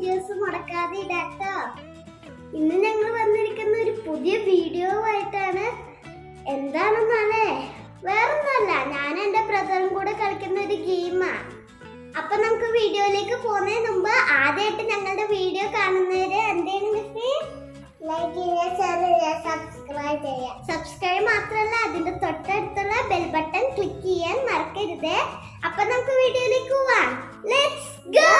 Videos മുടക്കാതെ ഇടാട്ടോ. ഇന്ന് ഞങ്ങൾ വന്നിരിക്കുന്ന ഒരു പുതിയ വീഡിയോ ആയിട്ടാണ്. എന്താണെന്നാണ്, വേറൊന്നുമല്ല, ഞാൻ എൻ്റെ ബ്രദറും കൂടെ കളിക്കുന്ന ഒരു ഗെയിമാണ്. അപ്പൊ നമുക്ക് വീഡിയോയിലേക്ക് പോകുന്നതിന് മുമ്പ് ആദ്യമായിട്ട് ഞങ്ങളുടെ വീഡിയോ കാണുന്നവര് എന്തെങ്കിലും ലൈക്ക് ചെയ്യുക, ഷെയർ ചെയ്യുക, സബ്സ്ക്രൈബ് ചെയ്യുക. സബ്സ്ക്രൈബ് മാത്രമല്ല, അതിന്റെ തൊട്ടടുത്തുള്ള ബെൽ ബട്ടൺ ക്ലിക്ക് ചെയ്യാൻ മറക്കരുത്. അപ്പൊ നമുക്ക് വീഡിയോയിലേക്ക് പോവാം. Let's go.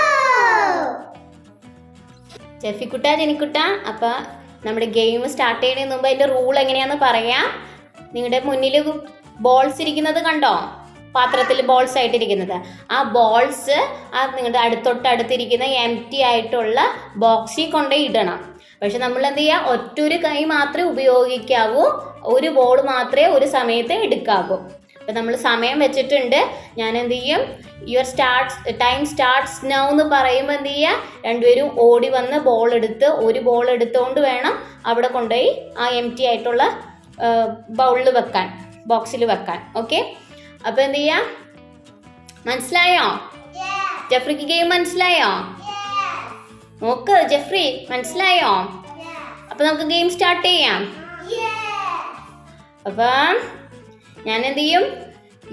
ജെഫിക്കുട്ട, ജെനിക്കുട്ട, അപ്പൊ നമ്മുടെ ഗെയിം സ്റ്റാർട്ട് ചെയ്യുന്നതിന് മുമ്പ് അതിന്റെ റൂൾ എങ്ങനെയാന്ന് പറയാം. നിങ്ങളുടെ മുന്നിൽ ബോൾസ് ഇരിക്കുന്നത് കണ്ടോ? പാത്രത്തിൽ ബോൾസ് ആയിട്ടിരിക്കുന്നത്. ആ ബോൾസ് നിങ്ങളുടെ അടുത്തിരിക്കുന്ന എംപ്റ്റി ആയിട്ടുള്ള ബോക്സിൽ കൊണ്ടുപോയി ഇടണം. പക്ഷെ നമ്മൾ എന്ത് ചെയ്യുക, ഒറ്റൊരു കൈ മാത്രമേ ഉപയോഗിക്കാവൂ, ഒരു ബോൾ മാത്രമേ ഒരു സമയത്ത് എടുക്കാവൂ. അപ്പം നമ്മൾ സമയം വെച്ചിട്ടുണ്ട്. ഞാൻ എന്ത് ചെയ്യും, ടൈം സ്റ്റാർട്ട്സ് നൗ എന്ന് പറയുമ്പോൾ എന്ത് ചെയ്യുക, രണ്ടുപേരും ഓടി വന്ന് ഒരു ബോൾ എടുത്തുകൊണ്ട് വേണം അവിടെ കൊണ്ടുപോയി ആ എംപ്റ്റി ആയിട്ടുള്ള ബൗളിൽ വെക്കാൻ, ബോക്സിൽ വെക്കാൻ. ഓക്കെ, അപ്പൊ എന്ത് ചെയ്യാ, മനസ്സിലായോ? ജെഫ്രിക്ക് ഗെയിം മനസ്സിലായോ? നോക്ക് ജെഫ്രി, മനസ്സിലായോ? അപ്പൊ നമുക്ക് ഗെയിം സ്റ്റാർട്ട് ചെയ്യാം. അപ്പൊ ഞാൻ എന്ത് ചെയ്യും,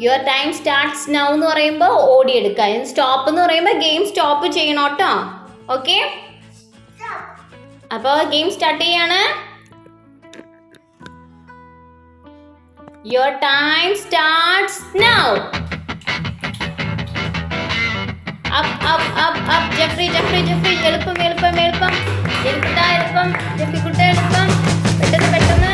യുവർ ടൈം സ്റ്റാർട്ട്സ് നൗ എന്ന് പറയുമ്പോൾ ഓടിയെടുക്കുക. സ്റ്റോപ്പ് എന്ന് പറയുമ്പോൾ ഗെയിം സ്റ്റോപ്പ് ചെയ്യണം കേട്ടോ. ഓക്കെ, അപ്പോൾ ഗെയിം സ്റ്റാർട്ട് ചെയ്യാണ്. Your time starts now. Up. Jeffrey. എളുപ്പം. ജെനിക്കുട്ട എളുപ്പം. ജെഫിക്കുട്ട എളുപ്പം. പെട്ടെന്ന്.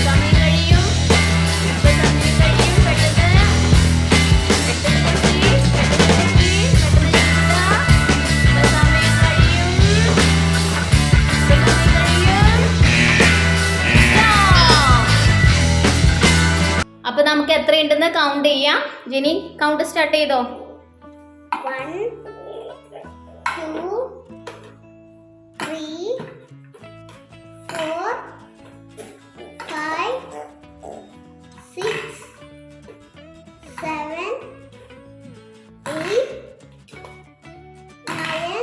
സമയം കഴിയും. അപ്പൊ നമുക്ക് എത്രയുണ്ടെന്ന് കൗണ്ട് ചെയ്യാം. ജെനി, കൗണ്ട് സ്റ്റാർട്ട് ചെയ്തോ. 1 2 3 4 5 6 7 8 9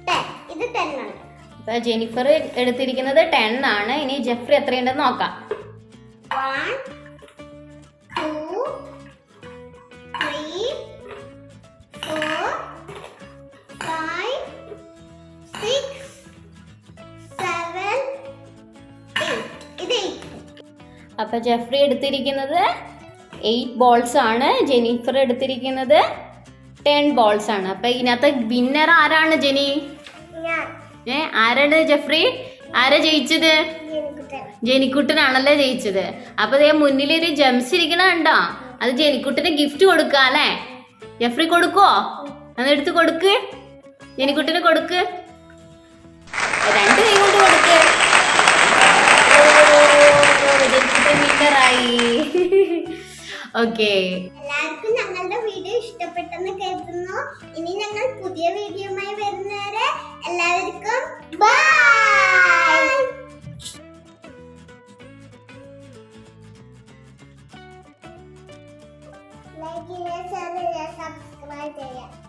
10. ഇത് 10 ആണ്. അപ്പൊ ജെനിഫർ എടുത്തിരിക്കുന്നത് 10 ആണ്. ഇനി ജെഫ്രി എത്രയുണ്ടെന്ന് നോക്കാം. 1 2 3 4 5 6 7 8. ഇത് 8. അപ്പൊ ജെഫ്രി എടുത്തിരിക്കുന്നത് 8 ബോൾസ് ആണ്. ജെനിഫർ എടുത്തിരിക്കുന്നത് 10 ബോൾസ് ആണ്. അപ്പൊ ഇതിനകത്ത് വിന്നർ ആരാണ്? ജെനി. ആരാണ്? ജെഫ്രി. ആരാ ജയിച്ചത്? ജെനിക്കുട്ടനാണല്ലേ ജയിച്ചത്. അപ്പൊ ദേ മുന്നിലൊരു ജംസ് ഇരിക്കണ കണ്ടോ? അത് ജെനിക്കുട്ടന് ഗിഫ്റ്റ് കൊടുക്കുക അല്ലേ? ജെഫ്രി കൊടുക്കോ? അതെടുത്ത് കൊടുക്ക്, ജെനിക്കുട്ടന് കൊടുക്ക്, 2 കൈ കൊണ്ട് കൊടുക്ക്. ജെനിക്കുട്ടൻ വിന്നറായി. ഓക്കെ, എല്ലാവർക്കും ഞങ്ങളുടെ വീഡിയോ ഇഷ്ടപ്പെട്ടെന്ന് കരുതുന്നു. ഇനി ഞങ്ങൾ പുതിയ വീഡിയോയുമായി വരുന്നവരെ എല്ലാവർക്കും ബൈ. ലൈക്ക് ചെയ്യുക, ഷെയർ ചെയ്യുക, സബ്സ്ക്രൈബ് ചെയ്യുക.